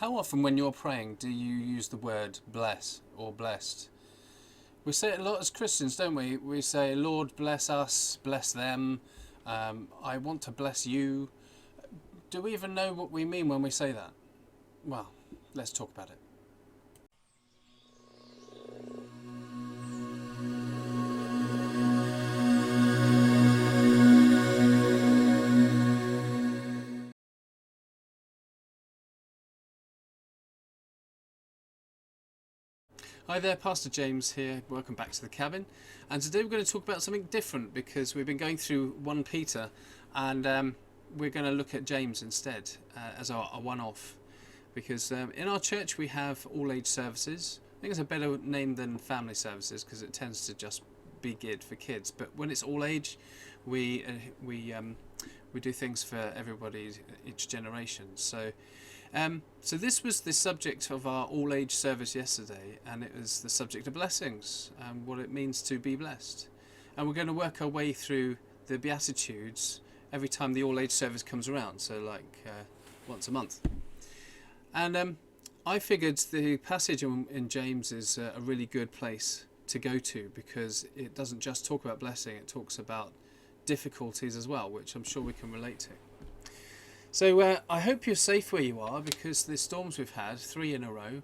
How often when you're praying do you use the word bless or blessed? We say it a lot as Christians, don't we? We say, Lord, bless us, bless them. I want to bless you. Do we even know what we mean when we say that? Well, let's talk about it. Hi there, Pastor James here. Welcome back to the cabin. And today we're going to talk about something different because we've been going through 1 Peter and we're going to look at James instead as our one-off. Because in our church we have all-age services. I think it's a better name than family services because it tends to just be geared for kids. But when it's all-age, we do things for everybody, each generation. So this was the subject of our all-age service yesterday, and it was the subject of blessings and what it means to be blessed. And we're going to work our way through the Beatitudes every time the all-age service comes around, so like once a month. And I figured the passage in James is a really good place to go to because it doesn't just talk about blessing, it talks about difficulties as well, which I'm sure we can relate to. So I hope you're safe where you are because the storms we've had, 3 in a row,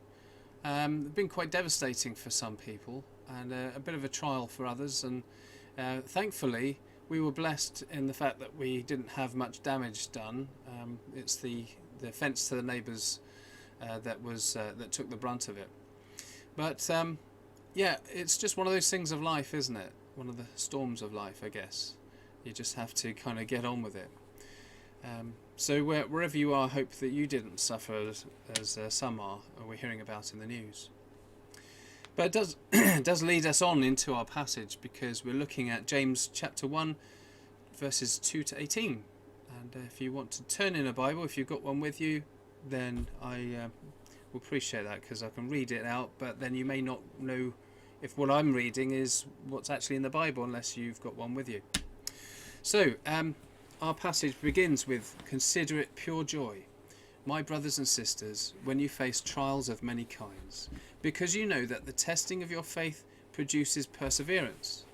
have been quite devastating for some people and a bit of a trial for others. And thankfully, we were blessed in the fact that we didn't have much damage done. It's the fence to the neighbours that took the brunt of it. But yeah, it's just one of those things of life, isn't it? One of the storms of life, I guess. You just have to kind of get on with it. So wherever you are, I hope that you didn't suffer as some are, or we're hearing about in the news. But it does does lead us on into our passage because we're looking at James chapter 1, verses 2 to 18. And if you want to turn in a Bible, if you've got one with you, then I will appreciate that because I can read it out, but then you may not know if what I'm reading is what's actually in the Bible unless you've got one with you. So, our passage begins with, "Consider it pure joy, my brothers and sisters, when you face trials of many kinds, because you know that the testing of your faith produces perseverance.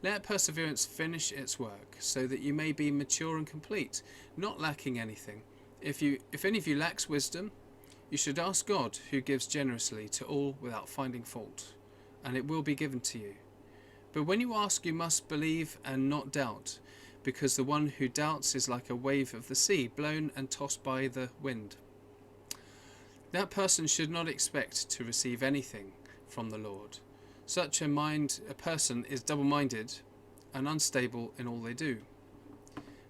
Let perseverance finish its work, so that you may be mature and complete, not lacking anything. If any of you lacks wisdom, you should ask God, who gives generously to all without finding fault, and it will be given to you. But when you ask, you must believe and not doubt, because the one who doubts is like a wave of the sea, blown and tossed by the wind. That person should not expect to receive anything from the Lord. Such a person is double-minded and unstable in all they do.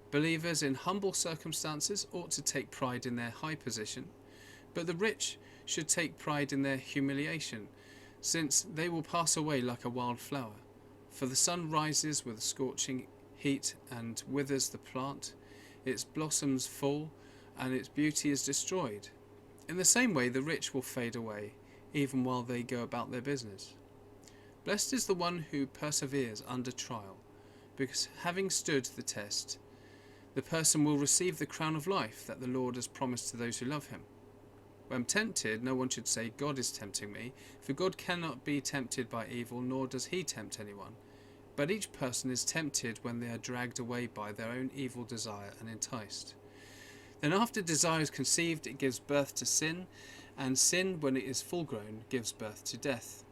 Believers in humble circumstances ought to take pride in their high position, but the rich should take pride in their humiliation, since they will pass away like a wild flower. For the sun rises with a scorching heat and withers the plant, its blossoms fall, and its beauty is destroyed. In the same way the rich will fade away, even while they go about their business. Blessed is the one who perseveres under trial, because having stood the test, the person will receive the crown of life that the Lord has promised to those who love him. When tempted, no one should say, 'God is tempting me,' for God cannot be tempted by evil, nor does he tempt anyone. But each person is tempted when they are dragged away by their own evil desire and enticed. Then after desire is conceived, it gives birth to sin, and sin, when it is full grown, gives birth to death.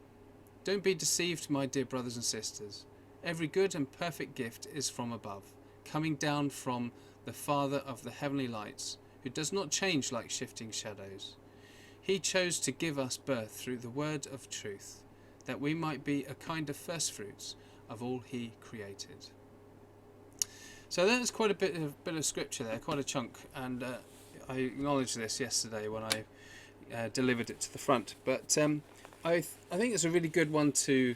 Don't be deceived, my dear brothers and sisters. Every good and perfect gift is from above, coming down from the Father of the heavenly lights, who does not change like shifting shadows. He chose to give us birth through the word of truth, that we might be a kind of first fruits of all he created." So that's quite a bit of scripture there, quite a chunk, and I acknowledged this yesterday when I delivered it to the front. But I think it's a really good one to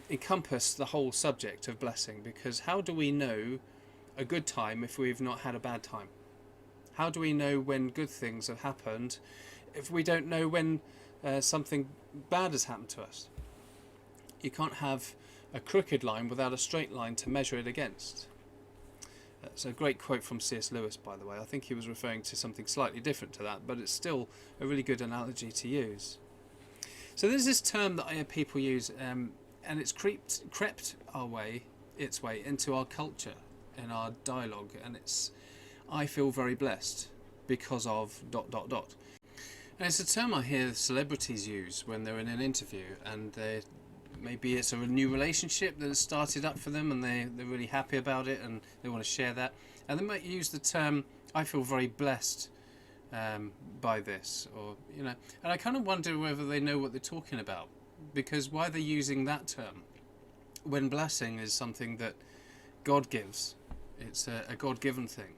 encompass the whole subject of blessing, because how do we know a good time if we've not had a bad time? How do we know when good things have happened if we don't know when something bad has happened to us? You can't have a crooked line without a straight line to measure it against. It's a great quote from C.S. Lewis, by the way. I think he was referring to something slightly different to that, but it's still a really good analogy to use. So there's this term that I hear people use, and it's crept its way into our culture, in our dialogue, and it's, I feel very blessed because of ... And it's a term I hear celebrities use when they're in an interview, and maybe it's a new relationship that has started up for them and they're really happy about it and they want to share that. And they might use the term, I feel very blessed by this, or, you know, and I kind of wonder whether they know what they're talking about, because why they're using that term when blessing is something that God gives. It's a God-given thing.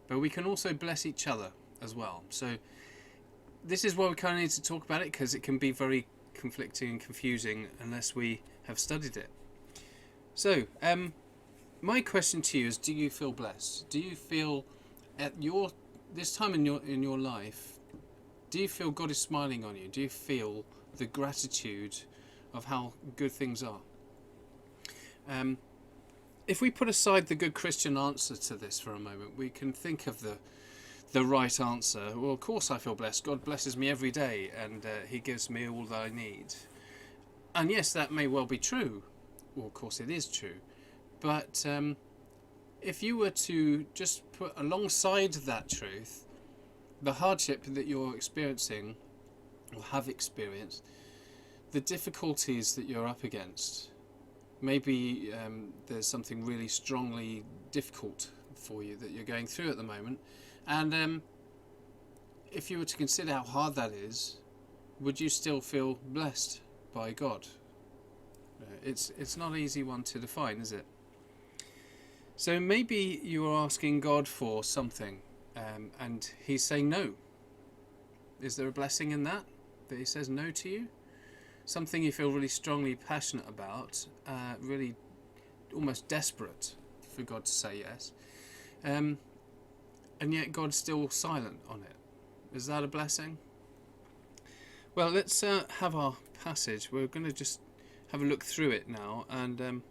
But we can also bless each other as well. So this is why we kind of need to talk about it, because it can be very conflicting and confusing unless we have studied it. So, my question to you is: do you feel blessed? Do you feel at this time in your life? Do you feel God is smiling on you? Do you feel the gratitude of how good things are? If we put aside the good Christian answer to this for a moment, we can think of the right answer. Well, of course I feel blessed. God blesses me every day, and he gives me all that I need. And yes, that may well be true. Well, of course it is true. But if you were to just put alongside that truth the hardship that you're experiencing or have experienced, the difficulties that you're up against, maybe there's something really strongly difficult for you that you're going through at the moment, and if you were to consider how hard that is, would you still feel blessed by God? It's not an easy one to define, is it? So maybe you are asking God for something, and he's saying no. Is there a blessing in that he says no to you? Something you feel really strongly passionate about, really almost desperate for God to say yes, and yet God's still silent on it. Is that a blessing? Well, let's have our passage. We're going to just have a look through it now, and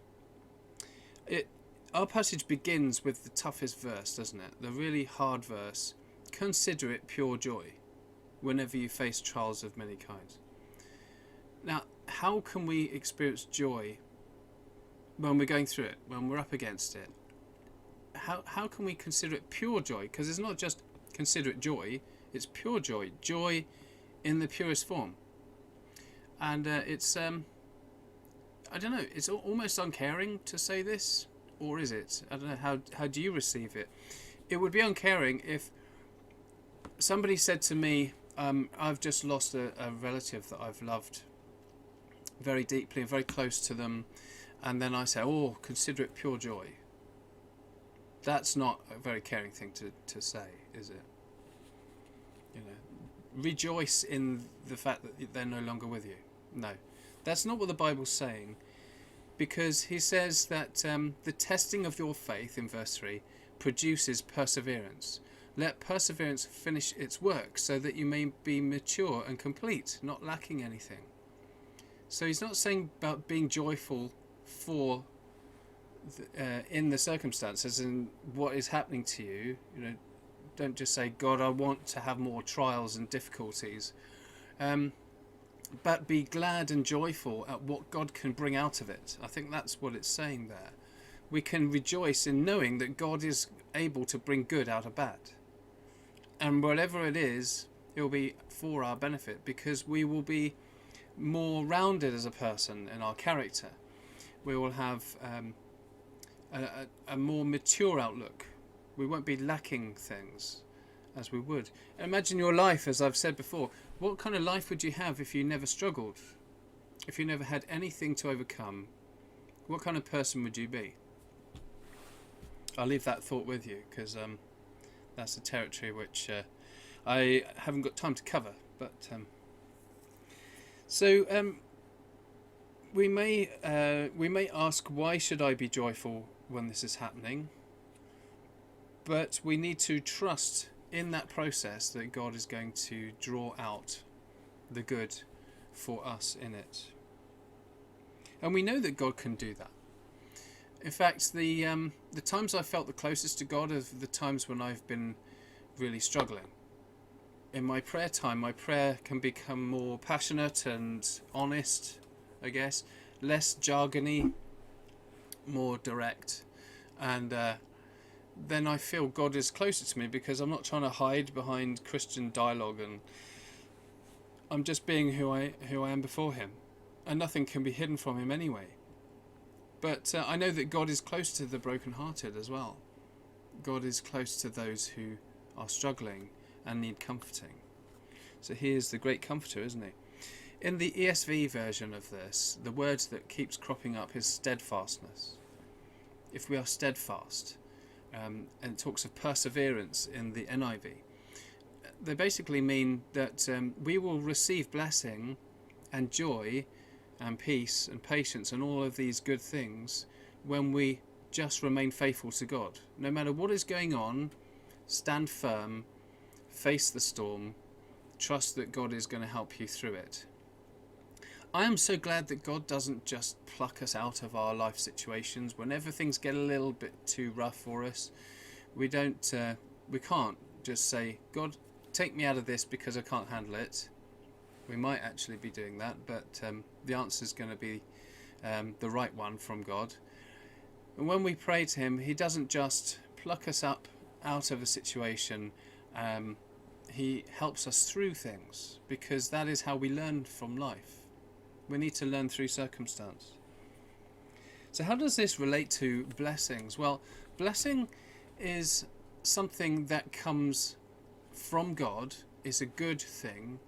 our passage begins with the toughest verse, doesn't it? The really hard verse. Consider it pure joy whenever you face trials of many kinds. Now, how can we experience joy when we're going through it, when we're up against it? How can we consider it pure joy? Because it's not just consider it joy, it's pure joy. Joy in the purest form. And it's, I don't know, it's almost uncaring to say this, or is it? I don't know, how do you receive it? It would be uncaring if somebody said to me, I've just lost a relative that I've loved very deeply and very close to them, and then I say, oh, consider it pure joy. That's not a very caring thing to say, is it? You know, rejoice in the fact that they're no longer with you. No, that's not what the Bible's saying, because he says that the testing of your faith, in verse 3, produces perseverance. Let perseverance finish its work, so that you may be mature and complete, not lacking anything. So he's not saying about being joyful for in the circumstances and what is happening to you. You know, don't just say, God, I want to have more trials and difficulties, but be glad and joyful at what God can bring out of it. I think that's what it's saying there. We can rejoice in knowing that God is able to bring good out of bad, and whatever it is, it will be for our benefit, because we will be more rounded as a person in our character. We will have a more mature outlook. We won't be lacking things as we would. Imagine your life, as I've said before. What kind of life would you have if you never struggled? If you never had anything to overcome? What kind of person would you be? I'll leave that thought with you, because that's a territory which I haven't got time to cover. But we may ask, why should I be joyful when this is happening? But we need to trust in that process that God is going to draw out the good for us in it. And we know that God can do that. In fact, the times I felt the closest to God are the times when I've been really struggling. In my prayer time, my prayer can become more passionate and honest, I guess, less jargony, more direct, and then I feel God is closer to me because I'm not trying to hide behind Christian dialogue, and I'm just being who I am before Him, and nothing can be hidden from Him anyway. But I know that God is close to the brokenhearted as well. God is close to those who are struggling and need comforting. So He is the great comforter, isn't He? In the ESV version of this, the word that keeps cropping up is steadfastness. If we are steadfast, and it talks of perseverance in the NIV, they basically mean that we will receive blessing and joy and peace and patience and all of these good things when we just remain faithful to God. No matter what is going on, stand firm, face the storm, trust that God is going to help you through it. I am so glad that God doesn't just pluck us out of our life situations whenever things get a little bit too rough for us. We can't just say, God, take me out of this because I can't handle it. We might actually be doing that, but the answer is going to be the right one from God. And when we pray to Him, He doesn't just pluck us up out of a situation. He helps us through things, because that is how we learn from life. We need to learn through circumstance. So how does this relate to blessings? Well, blessing is something that comes from God, is a good thing,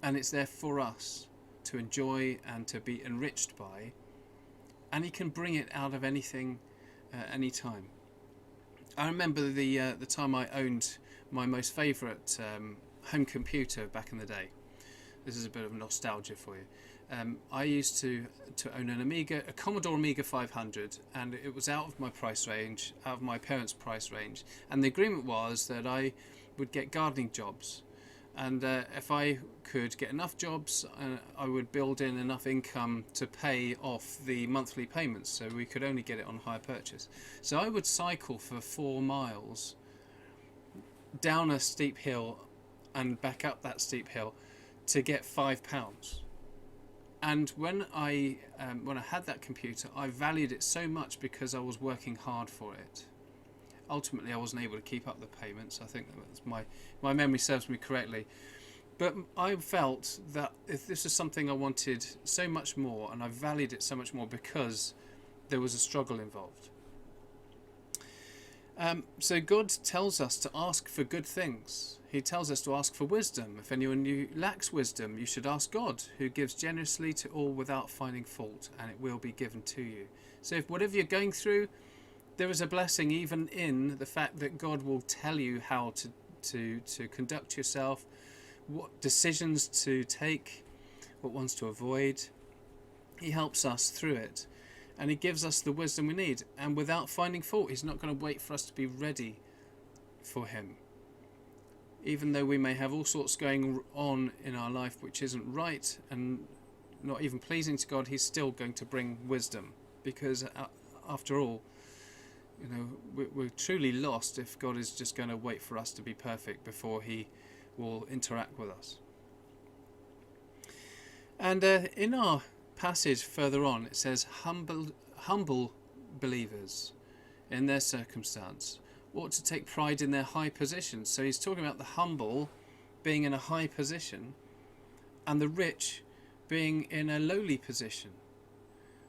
and it's there for us to enjoy and to be enriched by, and He can bring it out of anything, any time. I remember the time I owned my most favourite home computer back in the day. This is a bit of nostalgia for you. I used to own an Amiga, a Commodore Amiga 500, and it was out of my price range, out of my parents' price range. And the agreement was that I would get gardening jobs, and if I could get enough jobs, I would build in enough income to pay off the monthly payments, so we could only get it on hire purchase. So I would cycle for 4 miles down a steep hill and back up that steep hill to get £5. And when I had that computer, I valued it so much because I was working hard for it. Ultimately, I wasn't able to keep up the payments. I think that's my memory serves me correctly. But I felt that if this is something I wanted so much more, and I valued it so much more because there was a struggle involved. So God tells us to ask for good things. He tells us to ask for wisdom. If anyone lacks wisdom, you should ask God, who gives generously to all without finding fault, and it will be given to you. So if whatever you're going through, there is a blessing even in the fact that God will tell you how to conduct yourself, what decisions to take, what ones to avoid. He helps us through it. And He gives us the wisdom we need. And without finding fault, He's not going to wait for us to be ready for Him. Even though we may have all sorts going on in our life which isn't right and not even pleasing to God, He's still going to bring wisdom. Because after all, we're truly lost if God is just going to wait for us to be perfect before He will interact with us. And in our passage further on, it says humble believers in their circumstance ought to take pride in their high position. So he's talking about the humble being in a high position and the rich being in a lowly position.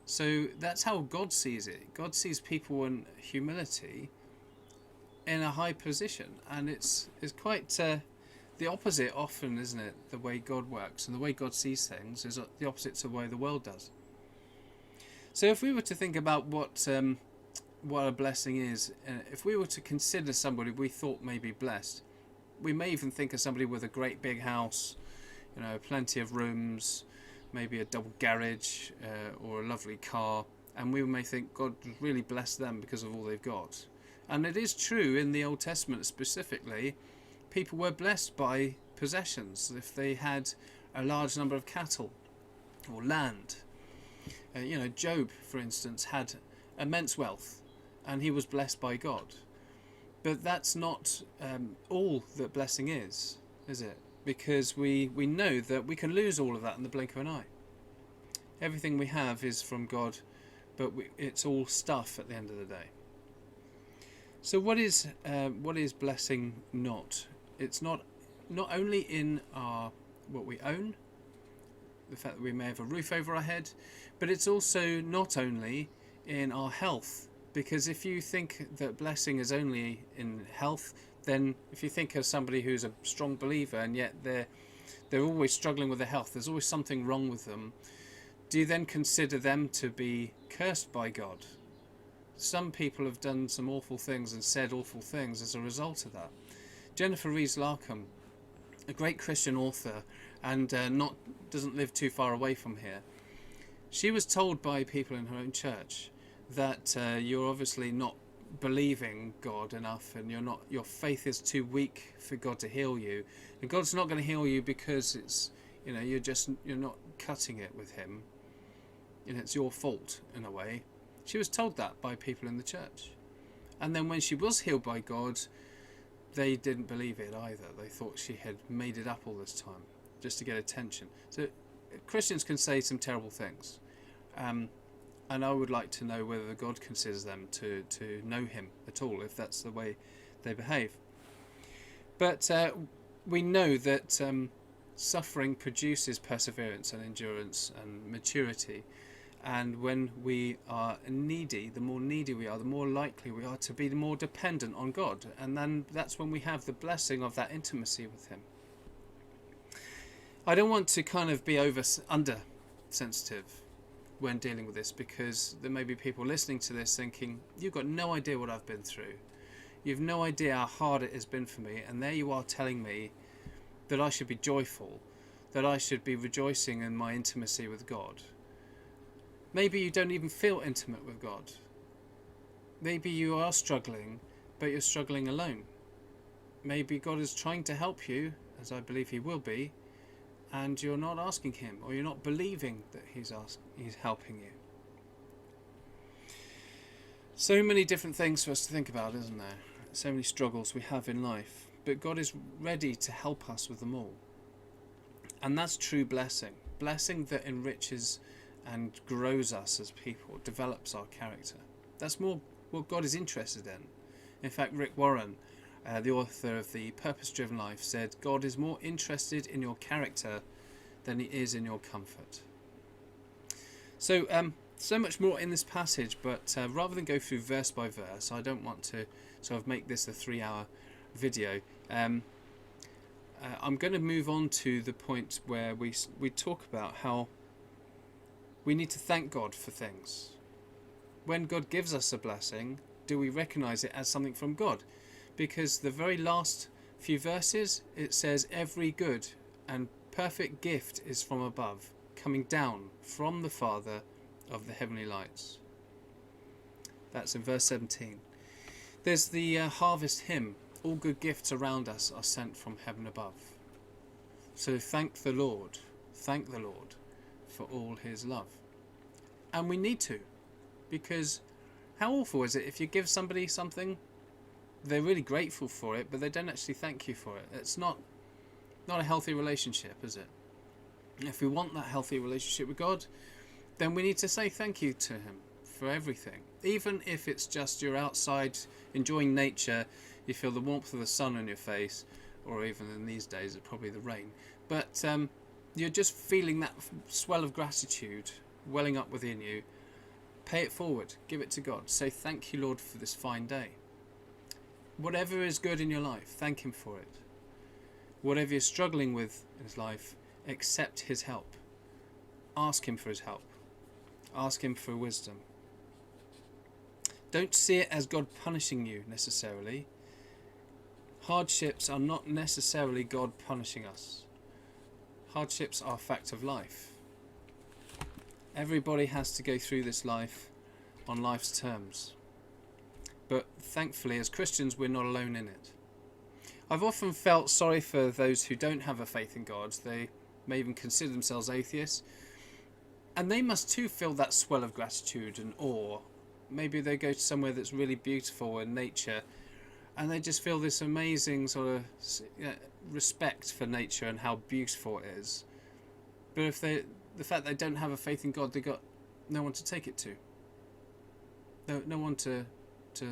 So that's how God sees it. God sees people in humility in a high position, and it's quite the opposite often, isn't it? The way God works and the way God sees things is the opposite to the way the world does. So if we were to think about what a blessing is, if we were to consider somebody we thought may be blessed, we may even think of somebody with a great big house, plenty of rooms, maybe a double garage or a lovely car, and we may think God really blessed them because of all they've got. And it is true in the Old Testament specifically. People were blessed by possessions if they had a large number of cattle or land. Job, for instance, had immense wealth, and he was blessed by God. But that's not all that blessing is it? Because we know that we can lose all of that in the blink of an eye. Everything we have is from God, but it's all stuff at the end of the day. So what is blessing not? It's not only in what we own, the fact that we may have a roof over our head, but it's also not only in our health. Because if you think that blessing is only in health, then if you think of somebody who's a strong believer and yet they're always struggling with their health, there's always something wrong with them, do you then consider them to be cursed by God? Some people have done some awful things and said awful things as a result of that. Jennifer Rees-Larkham, a great Christian author, and doesn't live too far away from here, she was told by people in her own church that you're obviously not believing God enough, and your faith is too weak for God to heal you, and God's not going to heal you because it's you're not cutting it with him, and it's your fault in a way. She was told that by people in the church, and then when she was healed by God, they didn't believe it either. They thought she had made it up all this time just to get attention. So Christians can say some terrible things. And I would like to know whether God considers them to know him at all, if that's the way they behave. But we know that suffering produces perseverance and endurance and maturity. And when we are needy, the more needy we are, the more likely we are to be more dependent on God. And then that's when we have the blessing of that intimacy with him. I don't want to kind of be under sensitive when dealing with this, because there may be people listening to this thinking, you've got no idea what I've been through. You've no idea how hard it has been for me, and there you are telling me that I should be joyful, that I should be rejoicing in my intimacy with God. Maybe you don't even feel intimate with God. Maybe you are struggling, but you're struggling alone. Maybe God is trying to help you, as I believe he will be, and you're not asking him, or you're not believing that he's helping you. So many different things for us to think about, isn't there? So many struggles we have in life, but God is ready to help us with them all. And that's true blessing. Blessing that enriches and grows us as people, develops our character. That's more what God is interested in. In fact, Rick Warren, the author of The Purpose-Driven Life, said, God is more interested in your character than he is in your comfort. So much more in this passage, but rather than go through verse by verse, I don't want to sort of make this a 3-hour video. I'm going to move on to the point where we talk about how we need to thank God for things. When God gives us a blessing, do we recognize it as something from God? Because the very last few verses, it says, every good and perfect gift is from above, coming down from the Father of the heavenly lights. That's in verse 17. There's the harvest hymn, all good gifts around us are sent from heaven above. So thank the Lord for all his love. And we need to, because how awful is it if you give somebody something, they're really grateful for it, but they don't actually thank you for it. It's not a healthy relationship, is it? If we want that healthy relationship with God, then we need to say thank you to him for everything. Even if it's just you're outside enjoying nature, you feel the warmth of the sun on your face, or even in these days it's probably the rain, but you're just feeling that swell of gratitude welling up within you. Pay it forward, give it to God. Say thank you, Lord, for this fine day. Whatever is good in your life, thank him for it. Whatever you're struggling with in his life, accept his help. Ask him for his help. Ask him for wisdom. Don't see it as God punishing you necessarily. Hardships are not necessarily God punishing us. Hardships are a fact of life. Everybody has to go through this life on life's terms. But thankfully, as Christians, we're not alone in it. I've often felt sorry for those who don't have a faith in God. They may even consider themselves atheists. And they must too feel that swell of gratitude and awe maybe they go to somewhere that's really beautiful in nature, and they just feel this amazing sort of respect for nature and how beautiful it is. But if the fact they don't have a faith in God, they got no one to take it to. No one to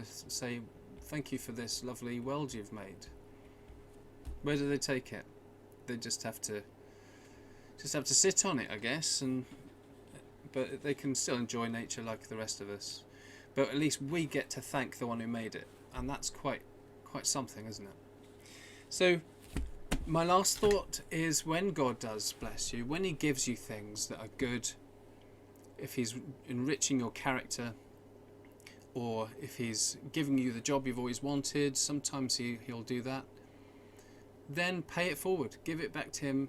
say thank you for this lovely world you've made. Where do they take it? They just have to sit on it, I guess, but they can still enjoy nature like the rest of us. But at least we get to thank the one who made it, and that's quite something, isn't it? So my last thought is, when God does bless you, when he gives you things that are good, if he's enriching your character, or if he's giving you the job you've always wanted, sometimes he'll do that, then pay it forward, give it back to him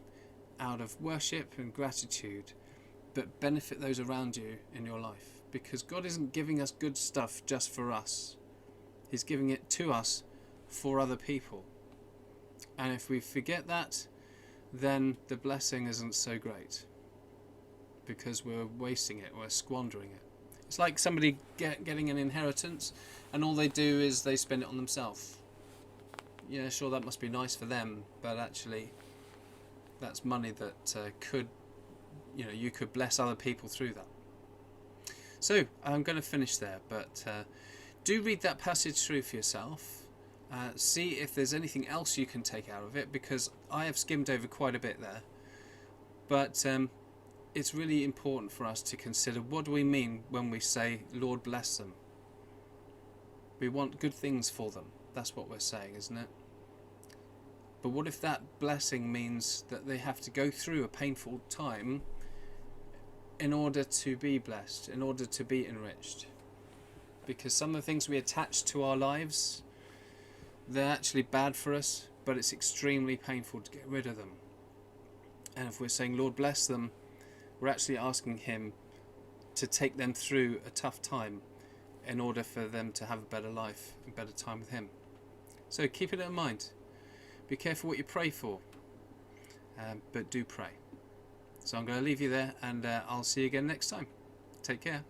out of worship and gratitude, but benefit those around you in your life, because God isn't giving us good stuff just for us. He's giving it to us for other people. And if we forget that, then the blessing isn't so great, because we're wasting it, we're squandering it. It's like somebody getting an inheritance, and all they do is they spend it on themselves. Yeah, sure, that must be nice for them, but actually that's money that you could bless other people through that. So I'm going to finish there, but do read that passage through for yourself. See if there's anything else you can take out of it, because I have skimmed over quite a bit there. But it's really important for us to consider, what do we mean when we say, Lord bless them? We want good things for them. That's what we're saying, isn't it? But what if that blessing means that they have to go through a painful time in order to be blessed, in order to be enriched? Because some of the things we attach to our lives, they're actually bad for us, but it's extremely painful to get rid of them. And if we're saying, Lord bless them, we're actually asking him to take them through a tough time in order for them to have a better life and better time with him. So keep it in mind. Be careful what you pray for, but do pray. So I'm going to leave you there, and I'll see you again next time. Take care.